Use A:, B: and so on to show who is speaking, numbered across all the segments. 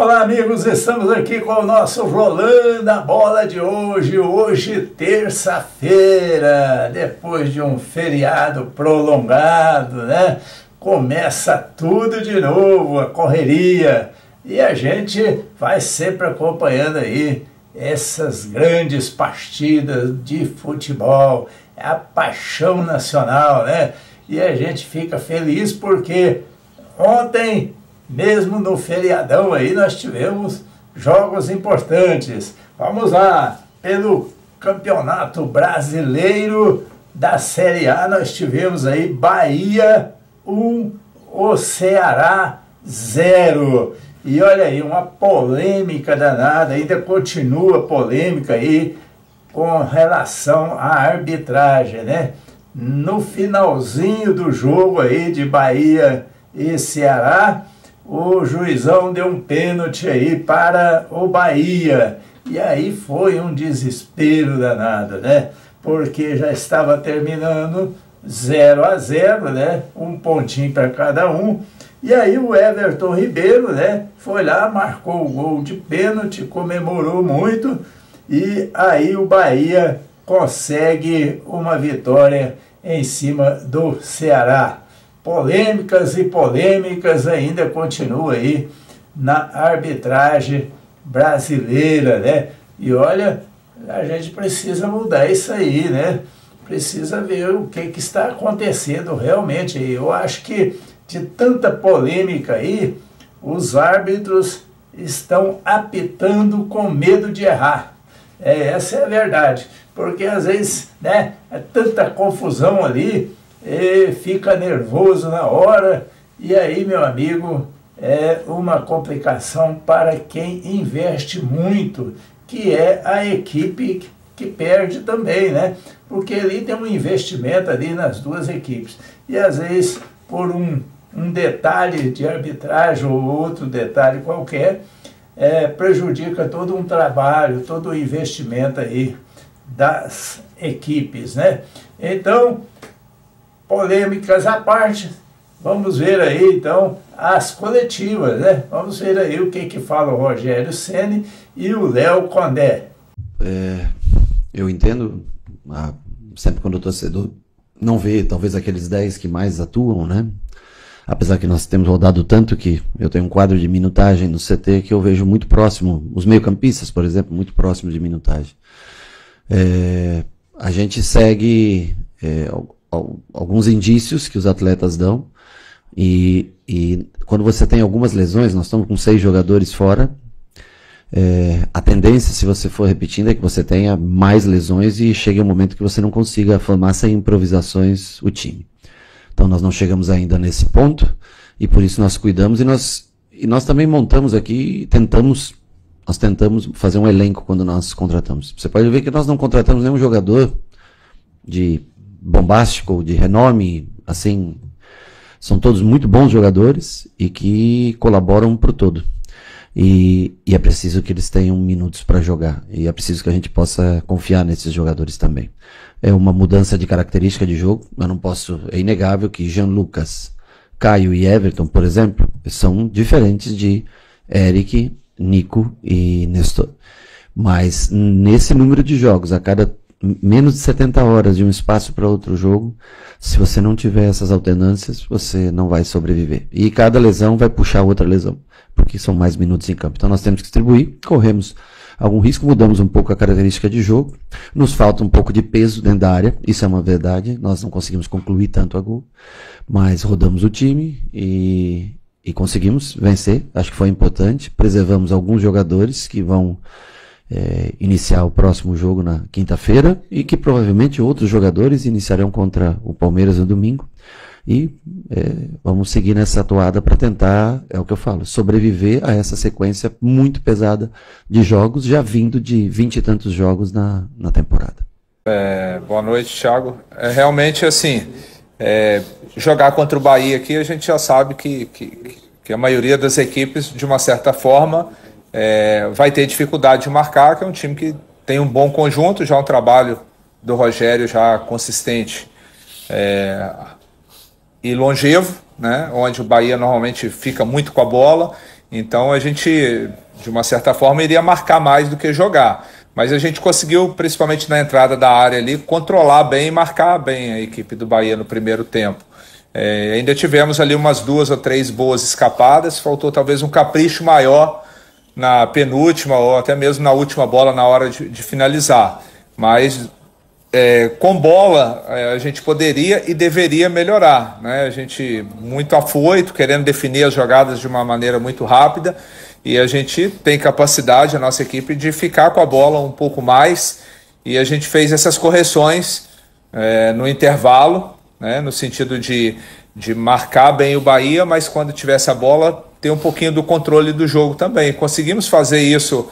A: Olá amigos, estamos aqui com o nosso Rolando a Bola de hoje terça-feira, depois de um feriado prolongado, né? Começa tudo de novo, a correria, e a gente vai sempre acompanhando aí essas grandes partidas de futebol, é a paixão nacional, né? E a gente fica feliz porque ontem, mesmo no feriadão aí, nós tivemos jogos importantes. Vamos lá, pelo Campeonato Brasileiro da Série A, nós tivemos aí Bahia 1, o Ceará 0. E olha aí, uma polêmica danada, ainda continua polêmica aí com relação à arbitragem, né? No finalzinho do jogo aí de Bahia e Ceará, o juizão deu um pênalti aí para o Bahia. E aí foi um desespero danado, né? Porque já estava terminando 0-0, né? Um pontinho para cada um. E aí o Everton Ribeiro, né? Foi lá, marcou o gol de pênalti, comemorou muito. E aí o Bahia consegue uma vitória em cima do Ceará. Polêmicas e polêmicas ainda continuam aí na arbitragem brasileira, né? E olha, a gente precisa mudar isso aí, né? Precisa ver o que está acontecendo realmente. Eu acho que de tanta polêmica aí, os árbitros estão apitando com medo de errar. Essa é a verdade, porque às vezes, né, é tanta confusão ali, fica nervoso na hora, e aí, meu amigo, é uma complicação para quem investe muito, que é a equipe que perde também, né? Porque ali tem um investimento ali nas duas equipes, e às vezes por um detalhe de arbitragem ou outro detalhe qualquer, prejudica todo um trabalho, todo o investimento aí das equipes, né? Então, polêmicas à parte, vamos ver aí então as coletivas, né? Vamos ver aí o que fala o Rogério Ceni e o Léo Condé.
B: Eu entendo, sempre quando o torcedor não vê talvez aqueles 10 que mais atuam, né? Apesar que nós temos rodado tanto que eu tenho um quadro de minutagem no CT que eu vejo muito próximo, os meio-campistas, por exemplo, muito próximo de minutagem. A gente segue alguns indícios que os atletas dão e quando você tem algumas lesões, nós estamos com 6 jogadores fora, a tendência, se você for repetindo, é que você tenha mais lesões e chegue um momento que você não consiga formar sem improvisações o time. Então nós não chegamos ainda nesse ponto e por isso nós cuidamos e nós também montamos aqui, nós tentamos fazer um elenco quando nós contratamos. Você pode ver que nós não contratamos nenhum jogador de bombástico, de renome, assim, são todos muito bons jogadores e que colaboram para o todo. E é preciso que eles tenham minutos para jogar. E é preciso que a gente possa confiar nesses jogadores também. É uma mudança de característica de jogo. Eu não posso, é inegável que Jean Lucas, Caio e Everton, por exemplo, são diferentes de Eric, Nico e Nestor. Mas nesse número de jogos, a cada menos de 70 horas de um espaço para outro jogo, se você não tiver essas alternâncias, você não vai sobreviver. E cada lesão vai puxar outra lesão, porque são mais minutos em campo. Então nós temos que distribuir, corremos algum risco, mudamos um pouco a característica de jogo, nos falta um pouco de peso dentro da área, isso é uma verdade, nós não conseguimos concluir tanto a gol, mas rodamos o time e conseguimos vencer, acho que foi importante, preservamos alguns jogadores que vão iniciar o próximo jogo na quinta-feira e que provavelmente outros jogadores iniciarão contra o Palmeiras no domingo e vamos seguir nessa toada para tentar, é o que eu falo, sobreviver a essa sequência muito pesada de jogos, já vindo de 20 e tantos jogos na temporada.
C: Boa noite, Thiago. Realmente assim, jogar contra o Bahia aqui, a gente já sabe que a maioria das equipes, de uma certa forma, vai ter dificuldade de marcar, que é um time que tem um bom conjunto, já um trabalho do Rogério já consistente e longevo, né, onde o Bahia normalmente fica muito com a bola Então a gente, de uma certa forma, iria marcar mais do que jogar. Mas a gente conseguiu, principalmente na entrada da área ali, controlar bem e marcar bem a equipe do Bahia no primeiro tempo. Ainda tivemos ali umas 2 ou 3 boas escapadas, faltou talvez um capricho maior na penúltima ou até mesmo na última bola na hora de finalizar. Mas com bola a gente poderia e deveria melhorar, né? A gente muito afoito, querendo definir as jogadas de uma maneira muito rápida, e a gente tem capacidade, a nossa equipe, de ficar com a bola um pouco mais, e a gente fez essas correções no intervalo, né? No sentido de marcar bem o Bahia, mas quando tivesse a bola, ter um pouquinho do controle do jogo também. Conseguimos fazer isso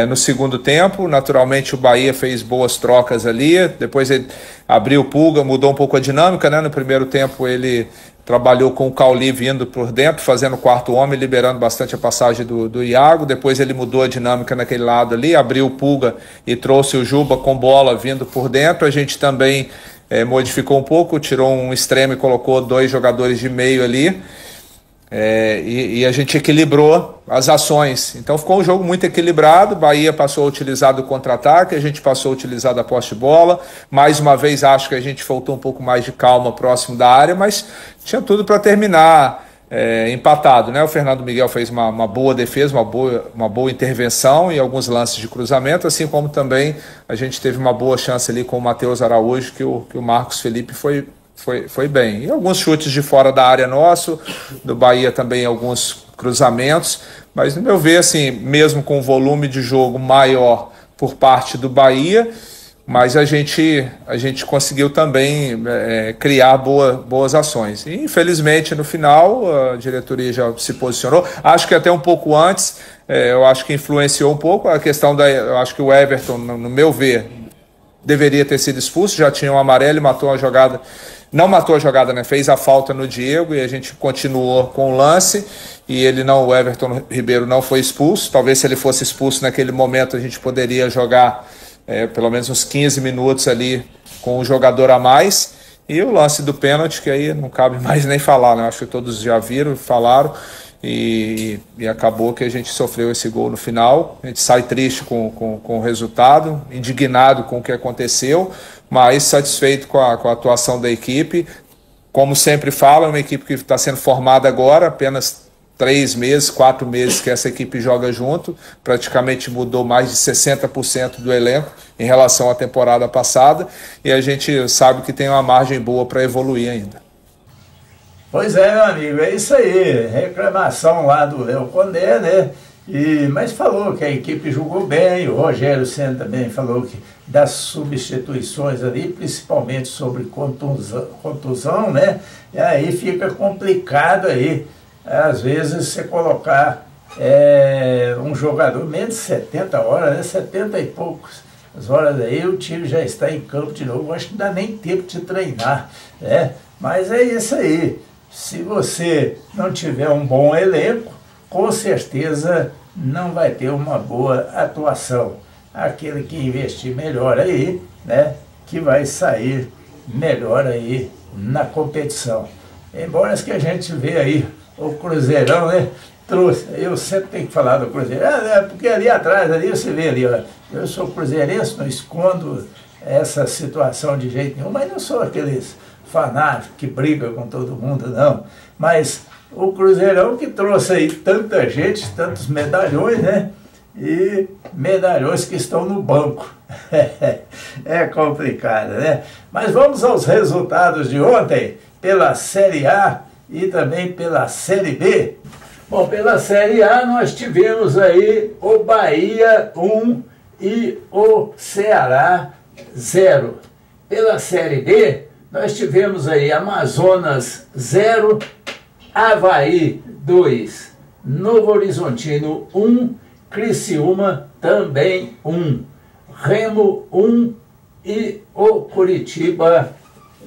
C: no segundo tempo. Naturalmente o Bahia fez boas trocas ali, depois ele abriu o Pulga, mudou um pouco a dinâmica, né? No primeiro tempo ele trabalhou com o Cauli vindo por dentro, fazendo o quarto homem, liberando bastante a passagem do Iago. Depois ele mudou a dinâmica naquele lado ali, abriu o Pulga e trouxe o Juba com bola vindo por dentro. A gente também modificou um pouco, tirou um extremo e colocou 2 jogadores de meio ali. E a gente equilibrou as ações. Então ficou um jogo muito equilibrado. Bahia passou a utilizar do contra-ataque, a gente passou a utilizar da posse de bola. Mais uma vez acho que a gente faltou um pouco mais de calma próximo da área, mas tinha tudo para terminar empatado, né? O Fernando Miguel fez uma boa defesa, uma boa intervenção e alguns lances de cruzamento, assim como também a gente teve uma boa chance ali com o Matheus Araújo, que o Marcos Felipe foi bem. E alguns chutes de fora da área nosso, do Bahia também alguns cruzamentos, mas no meu ver, assim, mesmo com o volume de jogo maior por parte do Bahia, mas a gente conseguiu também criar boas ações. E infelizmente no final a diretoria já se posicionou, acho que até um pouco antes, eu acho que influenciou um pouco a questão eu acho que o Everton, no meu ver, deveria ter sido expulso, já tinha um amarelo e matou a jogada. Não matou a jogada, né? Fez a falta no Diego e a gente continuou com o lance e o Everton Ribeiro não foi expulso. Talvez se ele fosse expulso naquele momento a gente poderia jogar pelo menos uns 15 minutos ali com o jogador a mais. E o lance do pênalti, que aí não cabe mais nem falar, né? Acho que todos já viram, falaram, e acabou que a gente sofreu esse gol no final. A gente sai triste com o resultado, indignado com o que aconteceu, mas satisfeito com a atuação da equipe. Como sempre falo, é uma equipe que está sendo formada agora, apenas 3 meses, 4 meses que essa equipe joga junto, praticamente mudou mais de 60% do elenco em relação à temporada passada, e a gente sabe que tem uma margem boa para evoluir ainda.
A: Pois é, meu amigo, é isso aí, reclamação lá do Léo Condé, né? Mas falou que a equipe jogou bem, o Rogério Ceni também falou que das substituições ali, principalmente sobre contusão, né? E aí fica complicado aí, às vezes, você colocar um jogador menos de 70 horas, né? 70 e poucas horas aí, o time já está em campo de novo, acho que não dá nem tempo de treinar, né? Mas é isso aí, se você não tiver um bom elenco, com certeza não vai ter uma boa atuação. Aquele que investir melhor aí, né, que vai sair melhor aí na competição. Embora que a gente vê aí o Cruzeirão, né, trouxe, eu sempre tenho que falar do Cruzeiro, porque ali atrás, ali você vê ali, ó, eu sou cruzeirense, não escondo essa situação de jeito nenhum, mas não sou aqueles fanáticos que brigam com todo mundo, não. Mas o Cruzeirão que trouxe aí tanta gente, tantos medalhões, né? E medalhões que estão no banco. É complicado, né? Mas vamos aos resultados de ontem, pela Série A e também pela Série B. Bom, pela Série A nós tivemos aí o Bahia 1 e o Ceará 0. Pela Série B, nós tivemos aí Amazonas 0, Avaí 2, Novo Horizontino 1, Criciúma também 1, Remo 1 e o Curitiba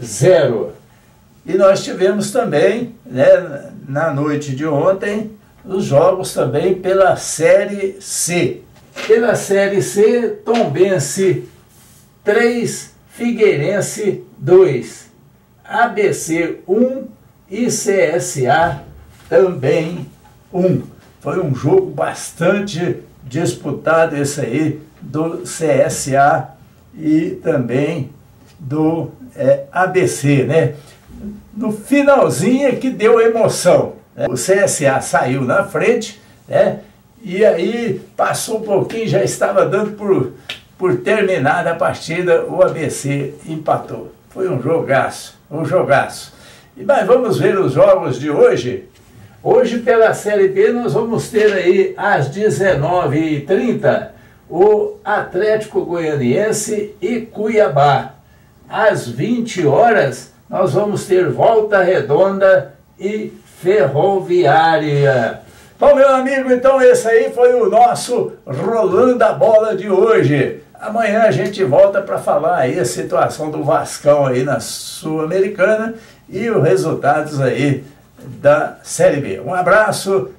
A: 0. E nós tivemos também, né, na noite de ontem, os jogos também pela Série C. Pela Série C, Tombense 3, Figueirense 2, ABC 1 e CSA também 1. Foi um jogo bastante disputado esse aí do CSA e também do ABC, né? No finalzinho é que deu emoção, né? O CSA saiu na frente, né? E aí passou um pouquinho, já estava dando por terminada a partida, o ABC empatou. Foi um jogaço, um jogaço. Mas vamos ver os jogos de hoje. Hoje, pela Série B, nós vamos ter aí às 19h30 o Atlético Goianiense e Cuiabá. Às 20 horas, nós vamos ter Volta Redonda e Ferroviária. Bom, meu amigo, então esse aí foi o nosso Rolando a Bola de hoje. Amanhã a gente volta para falar aí a situação do Vascão aí na Sul-Americana e os resultados aí da Série B. Um abraço,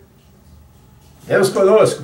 A: Deus conosco.